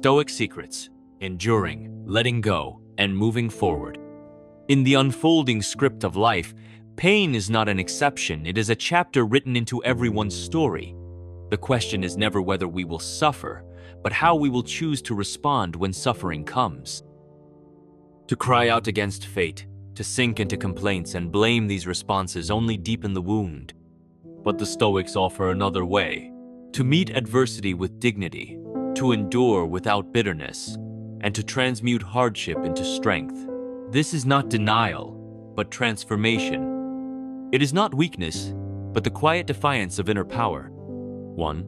Stoic secrets: enduring, letting go, and moving forward. In the unfolding script of life, pain is not an exception, it is a chapter written into everyone's story. The question is never whether we will suffer, but how we will choose to respond when suffering comes. To cry out against fate, to sink into complaints and blame these responses only deepen the wound. But the Stoics offer another way: to meet adversity with dignity, to endure without bitterness, and to transmute hardship into strength. This is not denial, but transformation. It is not weakness, but the quiet defiance of inner power. 1.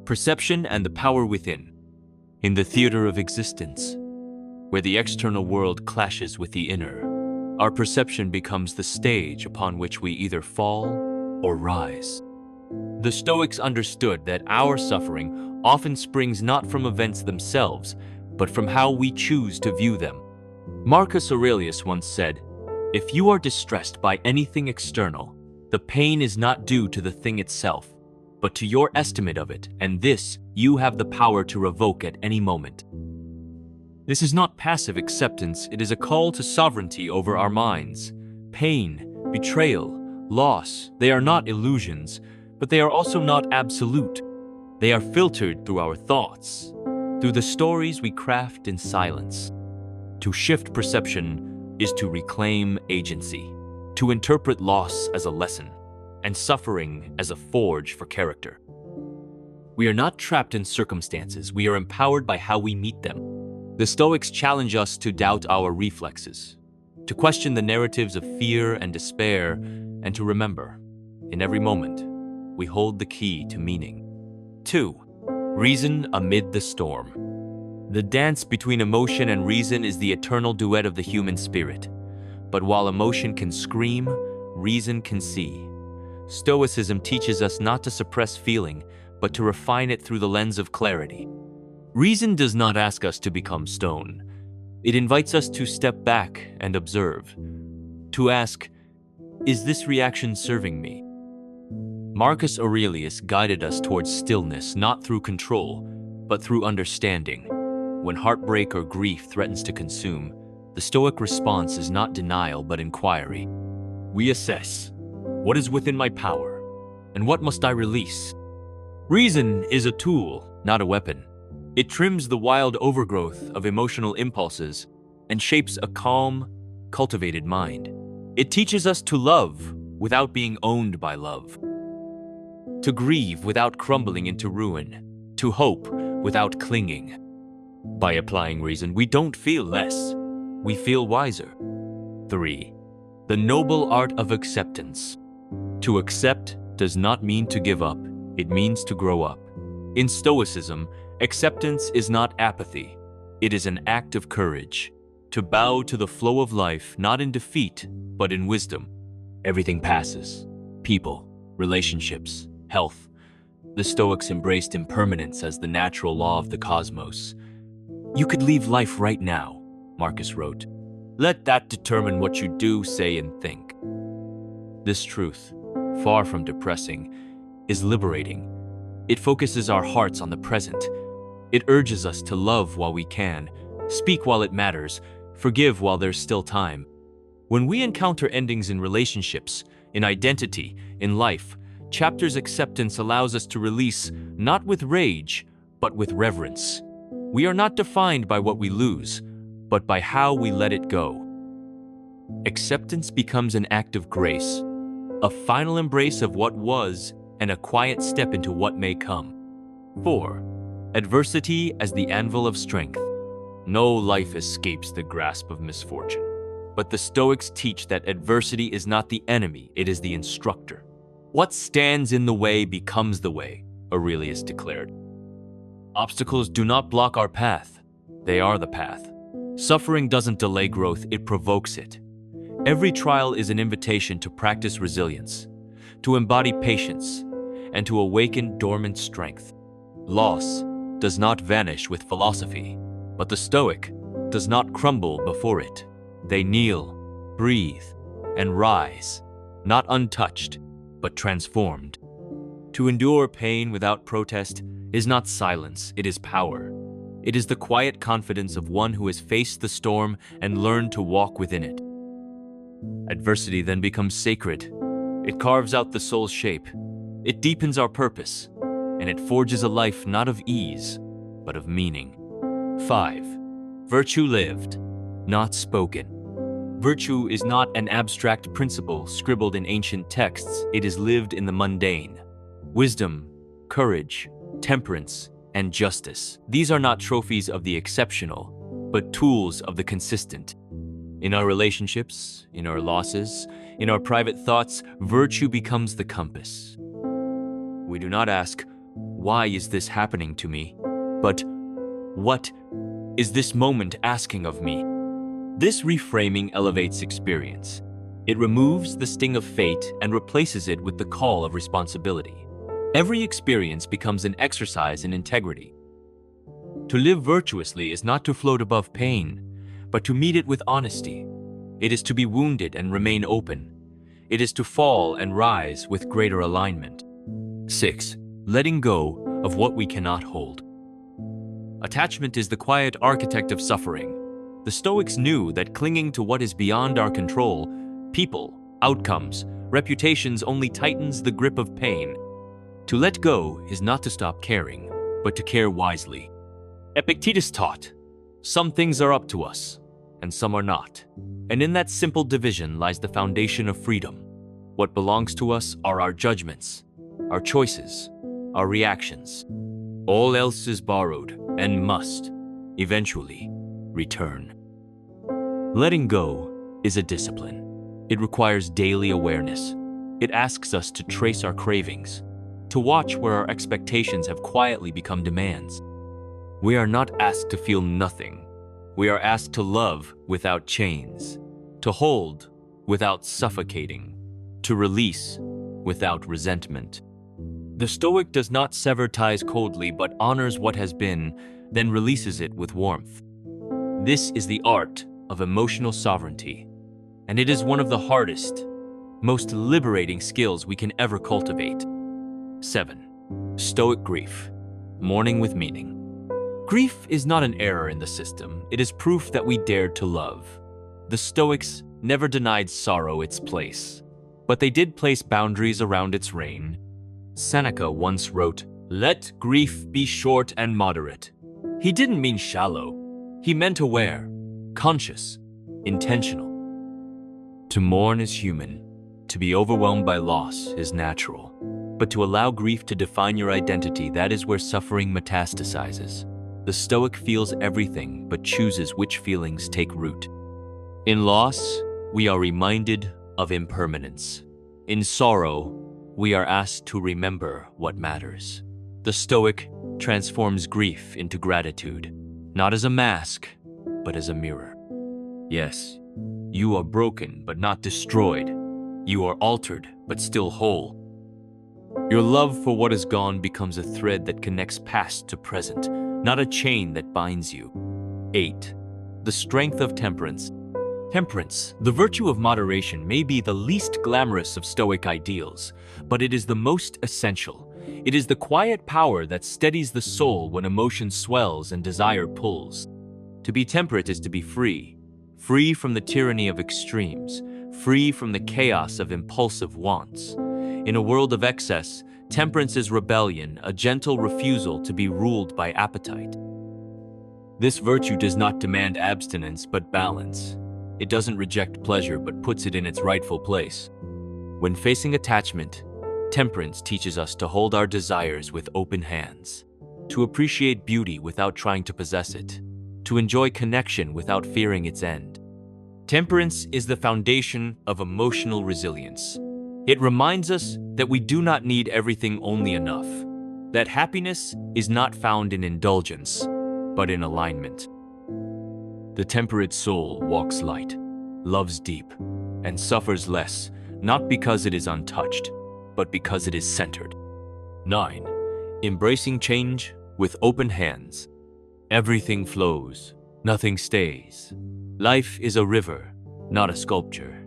Perception and the power within. In the theater of existence, where the external world clashes with the inner, our perception becomes the stage upon which we either fall or rise. The Stoics understood that our suffering often springs not from events themselves, but from how we choose to view them. Marcus Aurelius once said, "If you are distressed by anything external, the pain is not due to the thing itself, but to your estimate of it, and this you have the power to revoke at any moment." This is not passive acceptance, it is a call to sovereignty over our minds. Pain, betrayal, loss, they are not illusions, but they are also not absolute. They are filtered through our thoughts, through the stories we craft in silence. To shift perception is to reclaim agency, to interpret loss as a lesson, and suffering as a forge for character. We are not trapped in circumstances, we are empowered by how we meet them. The Stoics challenge us to doubt our reflexes, to question the narratives of fear and despair, and to remember, in every moment, we hold the key to meaning. 2. Reason amid the storm. The dance between emotion and reason is the eternal duet of the human spirit. But while emotion can scream, reason can see. Stoicism teaches us not to suppress feeling, but to refine it through the lens of clarity. Reason does not ask us to become stone. It invites us to step back and observe, to ask, is this reaction serving me? Marcus Aurelius guided us towards stillness not through control, but through understanding. When heartbreak or grief threatens to consume, the Stoic response is not denial but inquiry. We assess, what is within my power, and what must I release? Reason is a tool, not a weapon. It trims the wild overgrowth of emotional impulses and shapes a calm, cultivated mind. It teaches us to love without being owned by love, to grieve without crumbling into ruin, to hope without clinging. By applying reason, we don't feel less, we feel wiser. 3. The noble art of acceptance. To accept does not mean to give up, it means to grow up. In Stoicism, acceptance is not apathy, it is an act of courage, to bow to the flow of life not in defeat, but in wisdom. Everything passes, people, relationships, health. The Stoics embraced impermanence as the natural law of the cosmos. You could leave life right now, Marcus wrote. Let that determine what you do, say, and think. This truth, far from depressing, is liberating. It focuses our hearts on the present. It urges us to love while we can, speak while it matters, forgive while there's still time. When we encounter endings in relationships, in identity, in life, chapter's acceptance allows us to release not with rage, but with reverence. We are not defined by what we lose, but by how we let it go. Acceptance becomes an act of grace, a final embrace of what was and a quiet step into what may come. 4. Adversity as the anvil of strength. No life escapes the grasp of misfortune, but the Stoics teach that adversity is not the enemy, it is the instructor. What stands in the way becomes the way, Aurelius declared. Obstacles do not block our path, they are the path. Suffering doesn't delay growth, it provokes it. Every trial is an invitation to practice resilience, to embody patience, and to awaken dormant strength. Loss does not vanish with philosophy, but the Stoic does not crumble before it. They kneel, breathe, and rise, not untouched, but transformed. To endure pain without protest is not silence, it is power. It is the quiet confidence of one who has faced the storm and learned to walk within it. Adversity then becomes sacred. It carves out the soul's shape. It deepens our purpose, and it forges a life not of ease, but of meaning. 5. Virtue lived, not spoken. Virtue is not an abstract principle scribbled in ancient texts. It is lived in the mundane. Wisdom, courage, temperance, and justice. These are not trophies of the exceptional, but tools of the consistent. In our relationships, in our losses, in our private thoughts, virtue becomes the compass. We do not ask, "Why is this happening to me?" but "What is this moment asking of me?" This reframing elevates experience. It removes the sting of fate and replaces it with the call of responsibility. Every experience becomes an exercise in integrity. To live virtuously is not to float above pain, but to meet it with honesty. It is to be wounded and remain open. It is to fall and rise with greater alignment. 6. Letting go of what we cannot hold. Attachment is the quiet architect of suffering. The Stoics knew that clinging to what is beyond our control, people, outcomes, reputations, only tightens the grip of pain. To let go is not to stop caring, but to care wisely. Epictetus taught, "Some things are up to us, and some are not." And in that simple division lies the foundation of freedom. What belongs to us are our judgments, our choices, our reactions. All else is borrowed and must, eventually, return. Letting go is a discipline. It requires daily awareness. It asks us to trace our cravings, to watch where our expectations have quietly become demands. We are not asked to feel nothing. We are asked to love without chains, to hold without suffocating, to release without resentment. The Stoic does not sever ties coldly, but honors what has been, then releases it with warmth. This is the art of emotional sovereignty, and it is one of the hardest, most liberating skills we can ever cultivate. 7. Stoic grief, mourning with meaning. Grief is not an error in the system. It is proof that we dared to love. The Stoics never denied sorrow its place, but they did place boundaries around its reign. Seneca once wrote, "Let grief be short and moderate." He didn't mean shallow. He meant aware, conscious, intentional. To mourn is human. To be overwhelmed by loss is natural. But to allow grief to define your identity, that is where suffering metastasizes. The Stoic feels everything but chooses which feelings take root. In loss, we are reminded of impermanence. In sorrow, we are asked to remember what matters. The Stoic transforms grief into gratitude, not as a mask, but as a mirror. Yes, you are broken but not destroyed. You are altered but still whole. Your love for what is gone becomes a thread that connects past to present, not a chain that binds you. 8. The strength of temperance. Temperance, the virtue of moderation, may be the least glamorous of Stoic ideals, but it is the most essential. It is the quiet power that steadies the soul when emotion swells and desire pulls. To be temperate is to be free, free from the tyranny of extremes, free from the chaos of impulsive wants. In a world of excess, temperance is rebellion, a gentle refusal to be ruled by appetite. This virtue does not demand abstinence but balance. It doesn't reject pleasure but puts it in its rightful place. When facing attachment, temperance teaches us to hold our desires with open hands, to appreciate beauty without trying to possess it, to enjoy connection without fearing its end. Temperance is the foundation of emotional resilience. It reminds us that we do not need everything, only enough, that happiness is not found in indulgence, but in alignment. The temperate soul walks light, loves deep, and suffers less, not because it is untouched, but because it is centered. 9. Embracing change with open hands. Everything flows, nothing stays. Life is a river, not a sculpture.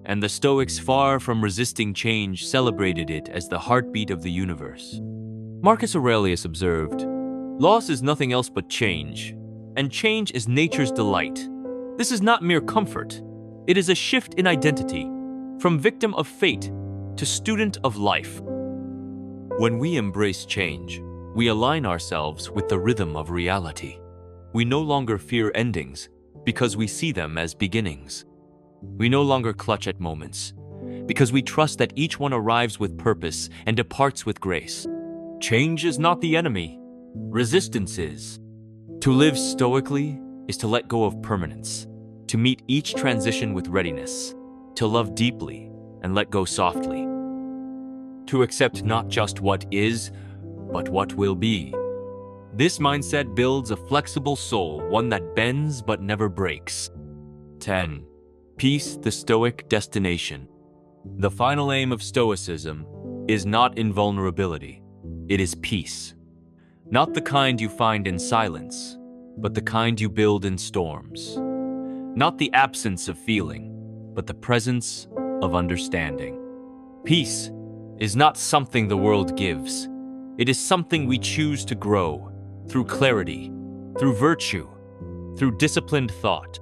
And the Stoics, far from resisting change, celebrated it as the heartbeat of the universe. Marcus Aurelius observed, Loss is nothing else but change, and change is nature's delight. This is not mere comfort. It is a shift in identity, from victim of fate to student of life. When we embrace change, we align ourselves with the rhythm of reality. We no longer fear endings because we see them as beginnings. We no longer clutch at moments because we trust that each one arrives with purpose and departs with grace. Change is not the enemy. Resistance is. To live stoically is to let go of permanence, to meet each transition with readiness, to love deeply and let go softly, to accept not just what is, but what will be. This mindset builds a flexible soul, one that bends but never breaks. 10. Peace, the Stoic destination. The final aim of Stoicism is not invulnerability, it is peace. Not the kind you find in silence, but the kind you build in storms. Not the absence of feeling, but the presence of understanding. Peace is not something the world gives. It is something we choose to grow through clarity, through virtue, through disciplined thought.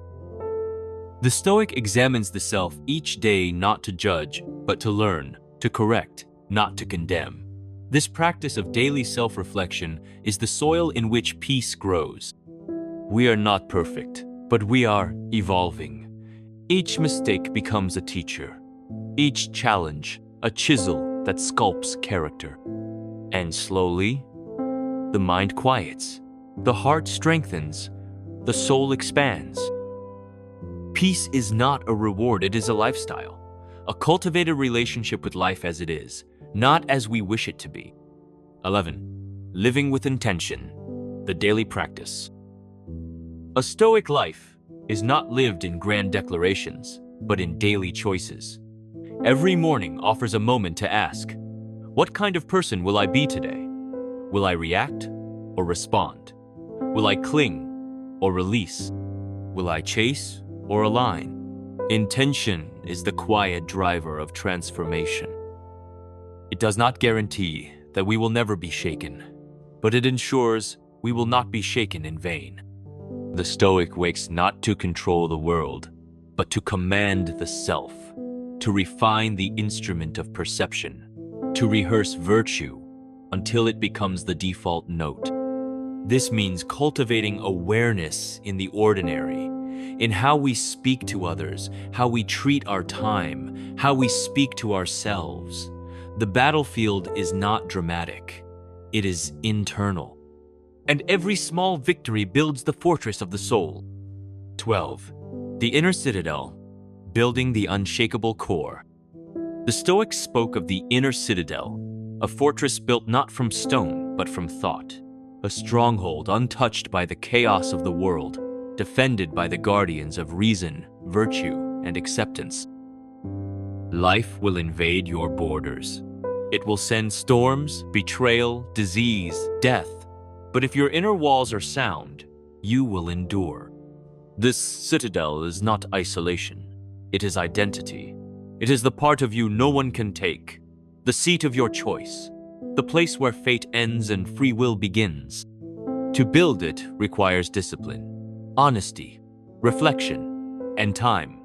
The Stoic examines the self each day not to judge, but to learn, to correct, not to condemn. This practice of daily self-reflection is the soil in which peace grows. We are not perfect, but we are evolving. Each mistake becomes a teacher. Each challenge, a chisel that sculpts character. And slowly, the mind quiets, the heart strengthens, the soul expands. Peace is not a reward, it is a lifestyle. A cultivated relationship with life as it is, not as we wish it to be. 11. Living with intention, the daily practice. A Stoic life is not lived in grand declarations, but in daily choices. Every morning offers a moment to ask, what kind of person will I be today? Will I react or respond? Will I cling or release? Will I chase or align? Intention is the quiet driver of transformation. It does not guarantee that we will never be shaken, but it ensures we will not be shaken in vain. The Stoic wakes not to control the world, but to command the self, to refine the instrument of perception, to rehearse virtue until it becomes the default note. This means cultivating awareness in the ordinary, in how we speak to others, how we treat our time, how we speak to ourselves. The battlefield is not dramatic, it is internal. And every small victory builds the fortress of the soul. 12. The inner citadel, building the unshakable core. The Stoics spoke of the inner citadel, a fortress built not from stone, but from thought. A stronghold untouched by the chaos of the world, defended by the guardians of reason, virtue, and acceptance. Life will invade your borders. It will send storms, betrayal, disease, death. But if your inner walls are sound, you will endure. This citadel is not isolation. It is identity. It is the part of you no one can take, the seat of your choice, the place where fate ends and free will begins. To build it requires discipline, honesty, reflection, and time.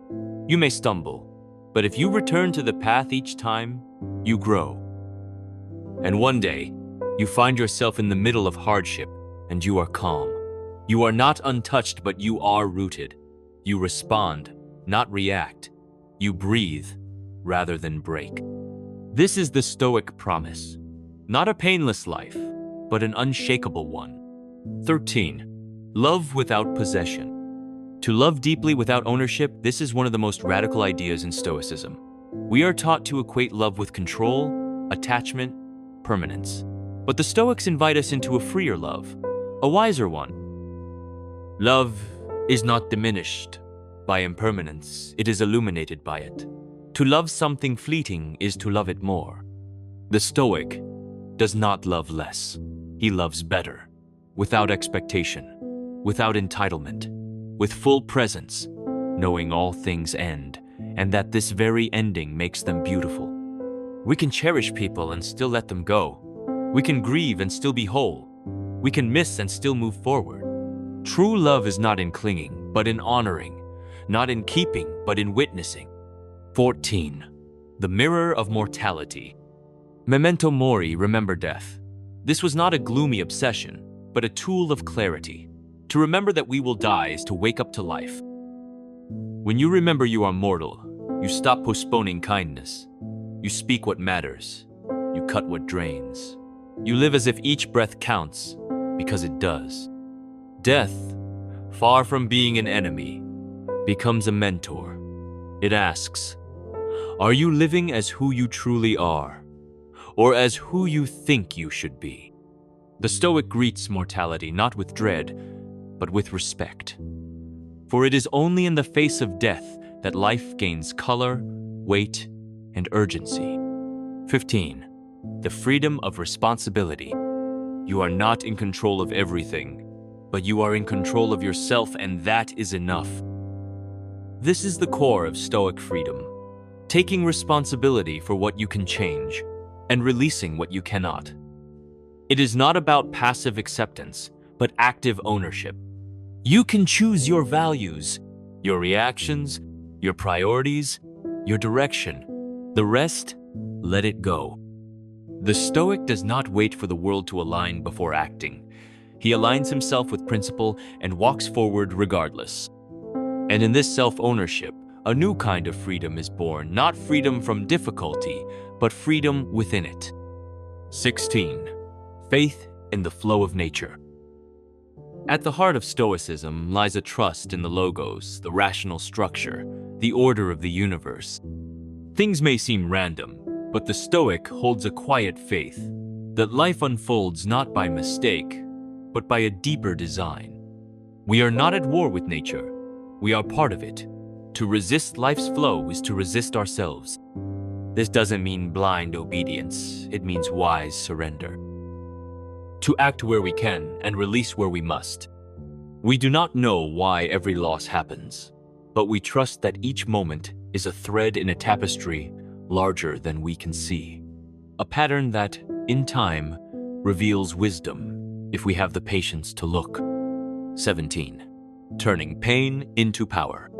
You may stumble, but if you return to the path each time, you grow. And one day, you find yourself in the middle of hardship, and you are calm. You are not untouched, but you are rooted. You respond, not react. You breathe, rather than break. This is the Stoic promise. Not a painless life, but an unshakable one. 13. Love without possession. To love deeply without ownership, this is one of the most radical ideas in Stoicism. We are taught to equate love with control, attachment, permanence. But the Stoics invite us into a freer love, a wiser one. Love is not diminished by impermanence, it is illuminated by it. To love something fleeting is to love it more. The Stoic does not love less. He loves better, without expectation, without entitlement, with full presence, knowing all things end, and that this very ending makes them beautiful. We can cherish people and still let them go. We can grieve and still be whole. We can miss and still move forward. True love is not in clinging, but in honoring, not in keeping, but in witnessing. 14. The mirror of mortality. Memento mori, remember death. This was not a gloomy obsession, but a tool of clarity. To remember that we will die is to wake up to life. When you remember you are mortal, you stop postponing kindness. You speak what matters. You cut what drains. You live as if each breath counts, because it does. Death, far from being an enemy, becomes a mentor. It asks, are you living as who you truly are, or as who you think you should be? The Stoic greets mortality not with dread, but with respect. For it is only in the face of death that life gains color, weight, and urgency. 15. The freedom of responsibility. You are not in control of everything, but you are in control of yourself, and that is enough. This is the core of Stoic freedom, taking responsibility for what you can change and releasing what you cannot. It is not about passive acceptance, but active ownership. You can choose your values, your reactions, your priorities, your direction. The rest, let it go. The Stoic does not wait for the world to align before acting. He aligns himself with principle and walks forward regardless. And in this self-ownership, a new kind of freedom is born, not freedom from difficulty, but freedom within it. 16. Faith in the flow of nature. At the heart of Stoicism lies a trust in the logos, the rational structure, the order of the universe. Things may seem random, but the Stoic holds a quiet faith that life unfolds not by mistake, but by a deeper design. We are not at war with nature. We are part of it. To resist life's flow is to resist ourselves. This doesn't mean blind obedience. It means wise surrender. To act where we can and release where we must. We do not know why every loss happens, but we trust that each moment is a thread in a tapestry larger than we can see. A pattern that, in time, reveals wisdom if we have the patience to look. 17. Turning pain into power.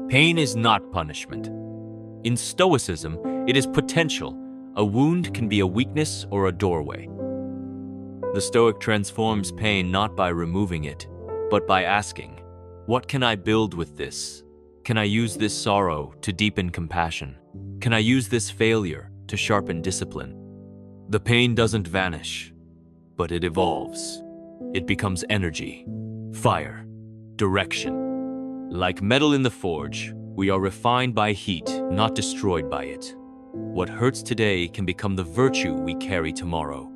Pain is not punishment. In Stoicism, it is potential. A wound can be a weakness or a doorway. The Stoic transforms pain not by removing it, but by asking, what can I build with this? Can I use this sorrow to deepen compassion? Can I use this failure to sharpen discipline? The pain doesn't vanish, but it evolves. It becomes energy, fire, direction. Like metal in the forge, we are refined by heat, not destroyed by it. What hurts today can become the virtue we carry tomorrow.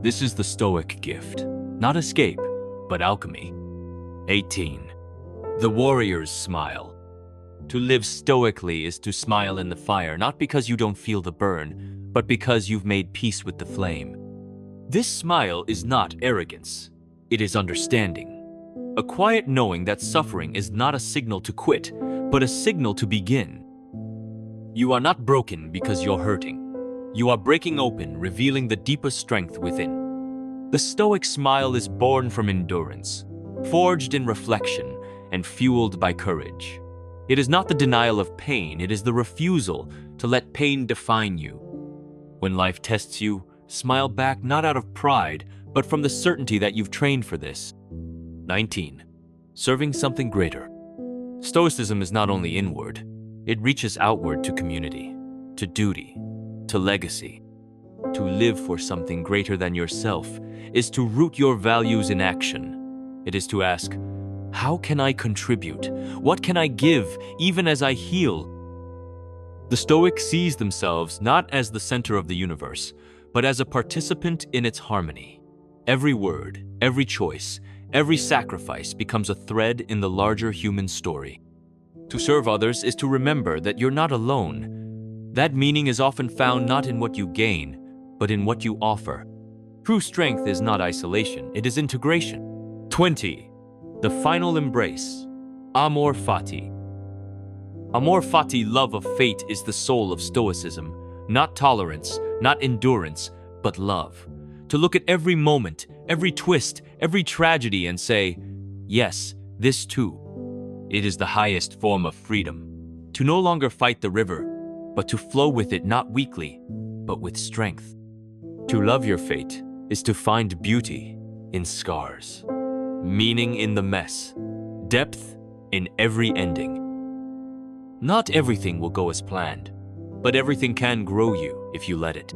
This is the Stoic gift, not escape, but alchemy. 18. The warrior's smile. To live stoically is to smile in the fire, not because you don't feel the burn, but because you've made peace with the flame. This smile is not arrogance, it is understanding. A quiet knowing that suffering is not a signal to quit, but a signal to begin. You are not broken because you're hurting. You are breaking open, revealing the deeper strength within. The Stoic smile is born from endurance, forged in reflection, and fueled by courage. It is not the denial of pain, it is the refusal to let pain define you. When life tests you, smile back not out of pride, but from the certainty that you've trained for this. 19. Serving something greater. Stoicism is not only inward, it reaches outward to community, to duty, to legacy. To live for something greater than yourself is to root your values in action. It is to ask, how can I contribute? What can I give, even as I heal? The Stoic sees themselves not as the center of the universe, but as a participant in its harmony. Every word, every choice, every sacrifice becomes a thread in the larger human story. To serve others is to remember that you're not alone. That meaning is often found not in what you gain, but in what you offer. True strength is not isolation, it is integration. 20. The final embrace. Amor fati. Amor fati, love of fate, is the soul of Stoicism. Not tolerance, not endurance, but love. To look at every moment, every twist, every tragedy, and say, yes, this too. It is the highest form of freedom. To no longer fight the river, but to flow with it not weakly, but with strength. To love your fate is to find beauty in scars, meaning in the mess, depth in every ending. Not everything will go as planned, but everything can grow you if you let it.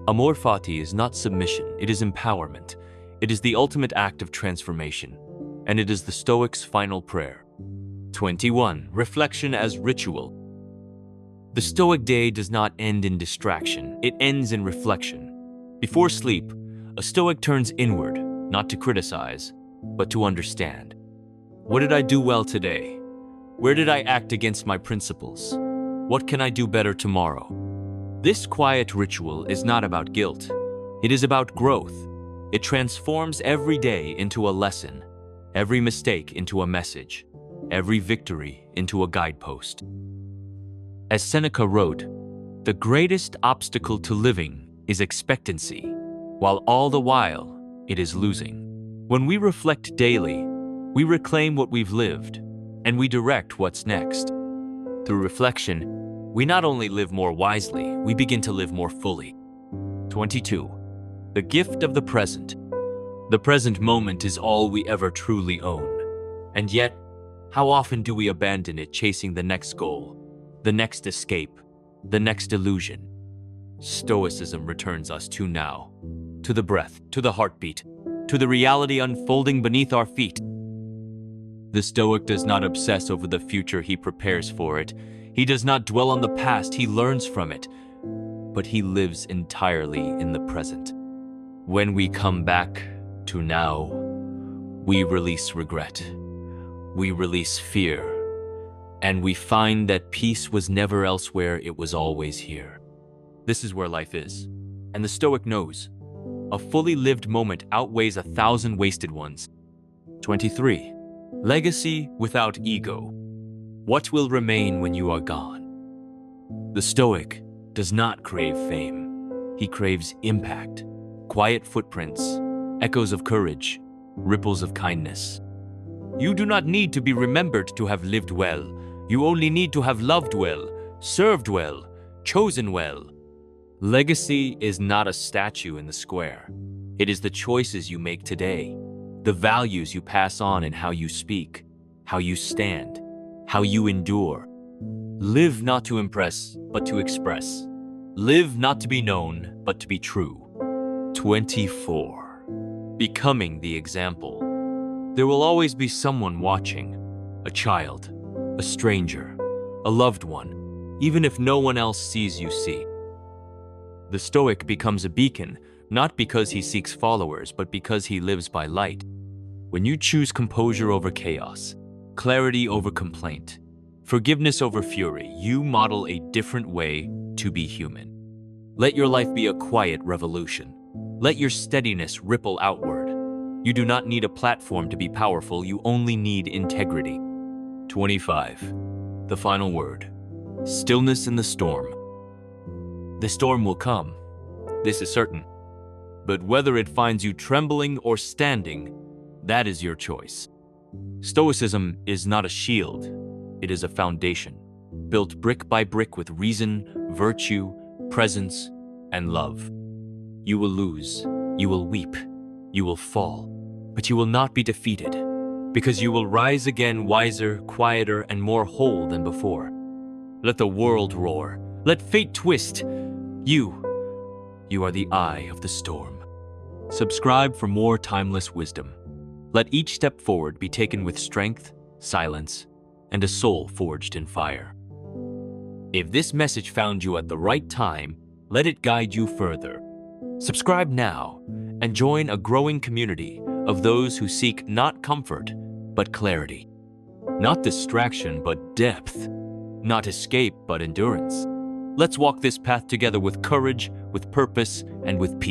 Amor fati is not submission, it is empowerment. It is the ultimate act of transformation, and it is the Stoics' final prayer. 21. Reflection as ritual. The Stoic day does not end in distraction, it ends in reflection. Before sleep, a Stoic turns inward, not to criticize, but to understand. What did I do well today? Where did I act against my principles? What can I do better tomorrow? This quiet ritual is not about guilt. It is about growth. It transforms every day into a lesson, every mistake into a message, every victory into a guidepost. As Seneca wrote, the greatest obstacle to living is expectancy, while all the while it is losing. When we reflect daily, we reclaim what we've lived, and we direct what's next. Through reflection, we not only live more wisely, we begin to live more fully. 22. The gift of the present. The present moment is all we ever truly own. And yet, how often do we abandon it chasing the next goal, the next escape, the next illusion? Stoicism returns us to now, to the breath, to the heartbeat, to the reality unfolding beneath our feet. The Stoic does not obsess over the future, he prepares for it. He does not dwell on the past, he learns from it. But he lives entirely in the present. When we come back to now, we release regret. We release fear. And we find that peace was never elsewhere, it was always here. This is where life is. And the Stoic knows. A fully lived moment outweighs 1,000 wasted ones. 23. Legacy without ego. What will remain when you are gone? The Stoic does not crave fame. He craves impact, quiet footprints, echoes of courage, ripples of kindness. You do not need to be remembered to have lived well. You only need to have loved well, served well, chosen well. Legacy is not a statue in the square. It is the choices you make today, the values you pass on in how you speak, how you stand, how you endure. Live not to impress, but to express. Live not to be known, but to be true. 24. Becoming the example. There will always be someone watching, a child, a stranger, a loved one, even if no one else sees you see. The Stoic becomes a beacon, not because he seeks followers, but because he lives by light. When you choose composure over chaos, clarity over complaint, forgiveness over fury, you model a different way to be human. Let your life be a quiet revolution. Let your steadiness ripple outward. You do not need a platform to be powerful, you only need integrity. 25. The final word. Stillness in the storm. The storm will come, this is certain. But whether it finds you trembling or standing, that is your choice. Stoicism is not a shield, it is a foundation, built brick by brick with reason, virtue, presence, and love. You will lose, you will weep, you will fall, but you will not be defeated, because you will rise again wiser, quieter, and more whole than before. Let the world roar, let fate twist. You are the eye of the storm. Subscribe for more timeless wisdom. Let each step forward be taken with strength, silence, and a soul forged in fire. If this message found you at the right time, let it guide you further. Subscribe now and join a growing community of those who seek not comfort, but clarity. Not distraction, but depth. Not escape, but endurance. Let's walk this path together with courage, with purpose, and with peace.